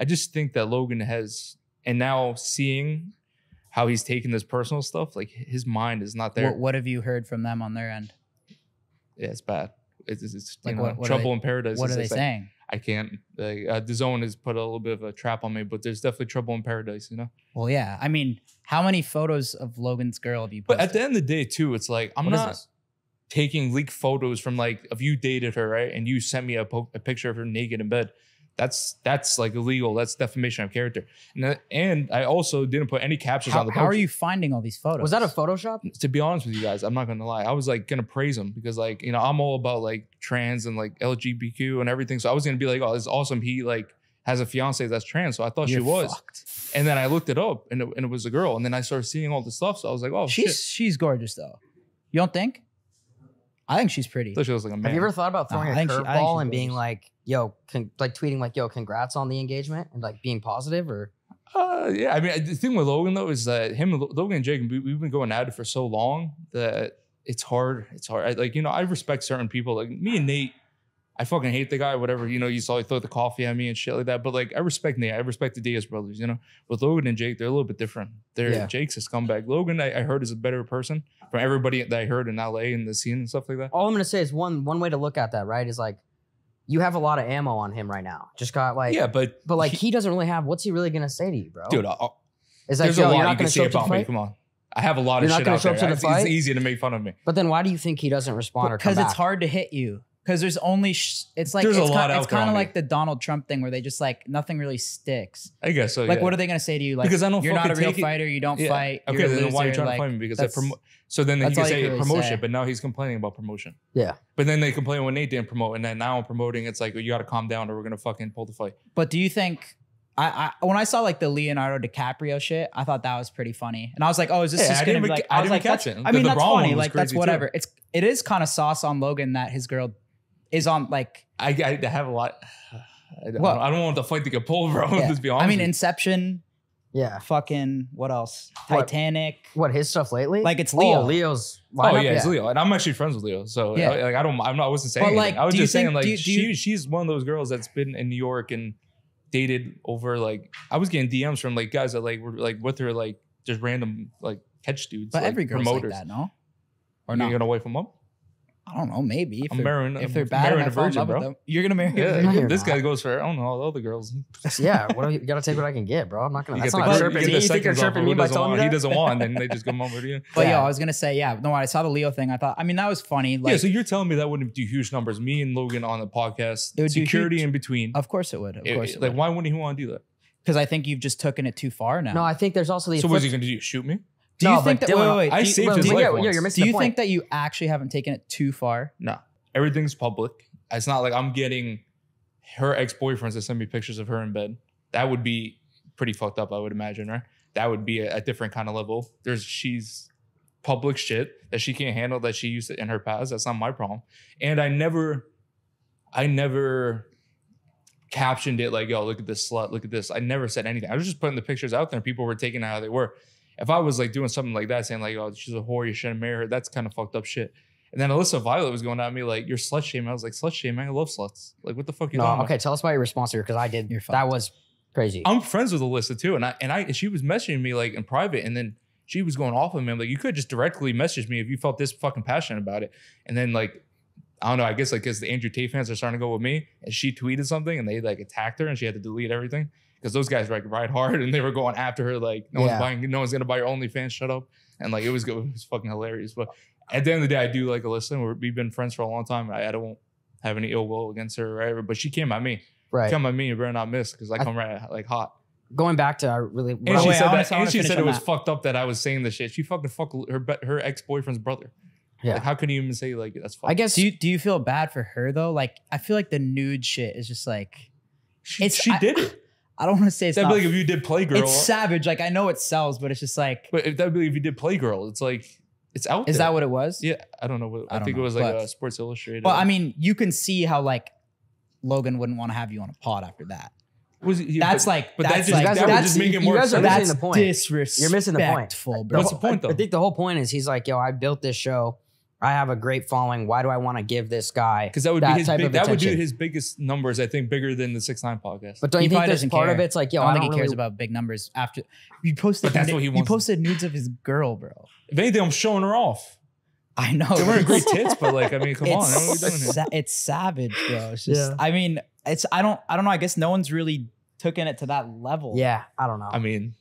I just think that Logan has, and now seeing how he's taking this personal stuff, like his mind is not there. What have you heard from them on their end? Yeah, it's bad. It's Like what trouble in paradise. What are they saying? I can't. The zone has put a little bit of a trap on me, but there's definitely trouble in paradise, you know? Well, yeah. I mean, how many photos of Logan's girl have you posted? But at the end of the day, too, it's like, I'm not taking leaked photos from like, if you dated her, right? And you sent me a picture of her naked in bed. That's like illegal. That's defamation of character. And I also didn't put any captions on the post. How are you finding all these photos? Was that a Photoshop? To be honest with you guys, I'm not gonna lie. I was like gonna praise him because like, you know, I'm all about like trans and like LGBTQ and everything. So I was gonna be like, oh, this is awesome. He like has a fiance that's trans. So I thought she was. Fucked. And then I looked it up and it was a girl. And then I started seeing all the stuff. So I was like, oh, she's gorgeous though. You don't think? I think she's pretty. So she looks like a man. Have you ever thought about throwing a curveball and being like, yo, like tweeting like, yo, congrats on the engagement and like being positive or? Yeah, I mean, the thing with Logan though is that Logan and Jake, we've been going at it for so long that it's hard. It's hard. Like, you know, I respect certain people. Like me and Nate, I fucking hate the guy, whatever. You know, you saw he throw the coffee at me and shit like that. But like, I respect Nate. I respect the Diaz brothers, you know. With Logan and Jake, they're a little bit different. Jake's a scumbag. Logan, I heard, is a better person from everybody that I heard in LA and the scene and stuff like that. All I'm going to say is one way to look at that, right, is like, you have a lot of ammo on him right now. Just got like, yeah, but like he doesn't really have. What's he really gonna say to you, bro? Dude, it's like, yo, you're not gonna show up to the fight. Come on, I have a lot of shit out there. It's easy to make fun of me. But then why do you think he doesn't respond or come back? Because it's hard to hit you. Because there's only it's like it's kind of like the Donald Trump thing where they just like nothing really sticks. I guess so. Like, what are they gonna say to you? Like, because I don't. You're not a real fighter. You don't fight. Okay, then why are you trying to fight me? Because so then he can say promotion, but now he's complaining about promotion. Yeah. But then they complain when Nate didn't promote, and then now I'm promoting. It's like, you got to calm down, or we're gonna fucking pull the fight. But do you think? When I saw like the Leonardo DiCaprio shit, I thought that was pretty funny, and I was like, oh, is this just gonna be like? I was like, catch it. I mean, that's funny. Like that's whatever. It is kind of sauce on Logan that his girl is on like. I have a lot. I don't want the fight to get pulled, bro. Yeah. Let's be honest. I mean, Inception. Yeah. Fucking what else? Titanic. What his stuff lately? Like it's Leo. Oh, Leo's. It's Leo, and I'm actually friends with Leo. So yeah. Like I wasn't saying. But like, I was just saying like she's one of those girls that's been in New York and dated over like I was getting DMs from like guys that like were like with her like just random like catch dudes. But like, every girl's promoters. like that, no? Or not? You're gonna wife them up? I don't know, maybe. If they're bad, marrying a virgin, bro. You're gonna marry a virgin. This guy goes for, I don't know, all the other girls. Yeah, you gotta take what I can get, bro. I'm not gonna. That's not chirping me. You think you're chirping me by telling me that? He doesn't want, and they just come over to you. But I was gonna say, no, I saw the Leo thing. I thought, I mean, that was funny. Like, yeah, so you're telling me that wouldn't do huge numbers? Me and Logan on the podcast, it would security in between. Of course it would. Of course, like why wouldn't he want to do that? Because I think you've just taken it too far now. No, I think there's also the. So what's he gonna do? Shoot me? Do you think that? Dillon, wait, I saved his life once. You're missing the point. Do you think that you actually haven't taken it too far? No. Everything's public. It's not like I'm getting her ex-boyfriends to send me pictures of her in bed. That would be pretty fucked up, I would imagine, right? That would be a different kind of level. She's public shit that she can't handle that she used to in her past. That's not my problem. And I never captioned it like, yo, look at this slut, look at this. I never said anything. I was just putting the pictures out there and people were taking it how they were. If I was like doing something like that, saying like, oh, she's a whore, you shouldn't marry her, that's kind of fucked up shit. And then Alyssa Violet was going at me like, you're slut shaming. I was like, slut shaming? I love sluts. Like, what the fuck are you talking about? Okay, tell us about your response here, because I did. That was crazy. I'm friends with Alyssa too. And she was messaging me like in private, and then she was going off of me. I'm like, you could just directly message me if you felt this fucking passionate about it. And then like, I don't know, I guess like because the Andrew Tate fans are starting to go with me, and she tweeted something and they like attacked her and she had to delete everything. Because those guys like ride hard and they were going after her like no one's gonna buy your OnlyFans, shut up. And like it was fucking hilarious. But at the end of the day, I do like Alyssa. We've been friends for a long time. I don't have any ill will against her or whatever. But she came at me. Right. Come at me, you better not miss because I come right like hot. Going back to really, and she said that. And she said it was fucked up that I was saying the shit. She fucking fucked her ex-boyfriend's brother. Yeah. Like, how can you even say like that's fucked? I guess. Do you feel bad for her though? Like I feel like the nude shit is just like she did it. I don't want to say it's that'd not. Be like if you did Playgirl. It's savage. Like I know it sells, but it's just like. But that'd be if you did Playgirl. It's like it's out. Is that what it was? Yeah, I don't know. I think it was like a Sports Illustrated. Well, I mean, you can see how like Logan wouldn't want to have you on a pod after that. That's like, but that's like, that would just make it more. You guys are missing the point. Disrespectful. You're missing the point. What's the point though? I think the whole point is he's like, yo, I built this show I have a great following. Why do I want to give this guy because that would be his that would do his biggest numbers, I think, bigger than the 6ix9ine podcast. But don't you think there's part of it's like, yo, I don't think he cares about big numbers after you posted. But that's what he wants. You posted nudes of his girl, bro. If anything, I'm showing her off. I know they weren't great tits, but like, I mean, come on, it's savage, bro. It's just, I mean, it's I don't know. I guess no one's really taken it to that level. Yeah, I don't know. I mean,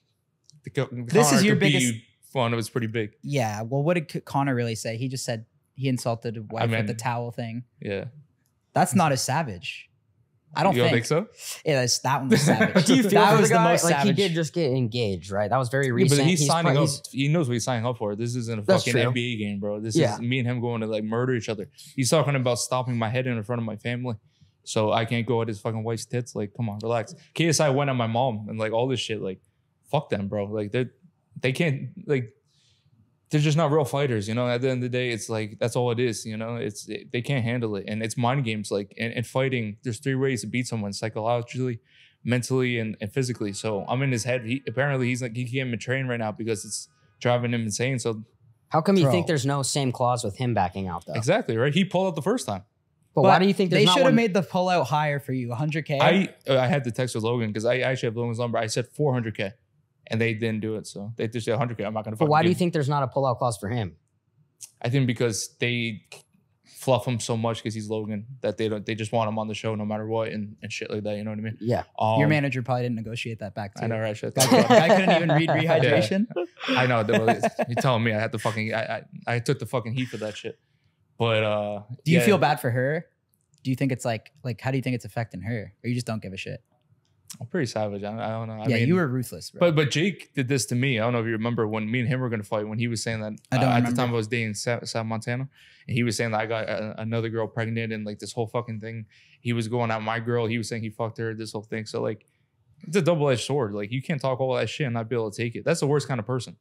this is your biggest one. It was pretty big. Yeah. Well, what did Connor really say? He just said he insulted a wife with the towel thing. Yeah. That's not as savage. I don't you think so. Yeah, that one was savage. But do you feel that for was the guy? most like savage. He did just get engaged, right? That was very recent. Yeah, but he's signing up. He knows what he's signing up for. This isn't a fucking true. NBA game, bro. This is me and him going to like murder each other. He's talking about stopping my head in front of my family, so I can't go at his fucking wife's tits. Like, come on, relax. KSI went on my mom and like all this shit. Like, fuck them, bro. Like they can't like. They're just not real fighters, you know. At the end of the day, it's like that's all it is, you know. They can't handle it, and it's mind games. Like and fighting, there's 3 ways to beat someone: psychologically, mentally, and physically. So I'm in his head. Apparently he's like he can't even train right now because it's driving him insane. So how come you think there's no same clause with him backing out though? Exactly right. He pulled out the first time. But why do you think they should have made the pullout higher for you? 100K. I had to text with Logan because I actually have Logan's number. I said 400K. And they didn't do it, so they just said 100K. I'm not gonna. But why do you think there's not a pullout clause for him? I think because they fluff him so much because he's Logan that they just want him on the show no matter what and shit like that. You know what I mean? Yeah. Your manager probably didn't negotiate that back to you. I know, right? Shit. Guy couldn't even read rehydration. Yeah. I know. You're telling me I had to fucking. I took the fucking heat for that shit. But do you feel bad for her? Do you think it's like how do you think it's affecting her, or you just don't give a shit? I'm pretty savage. I don't know. I mean, you were ruthless, bro. But Jake did this to me. I don't know if you remember when me and him were going to fight, when he was saying that at the time I was dating South Montana. And he was saying that I got another girl pregnant and like this whole fucking thing. He was going at my girl. He was saying he fucked her, this whole thing. So like, it's a double-edged sword. Like you can't talk all that shit and not be able to take it. That's the worst kind of person.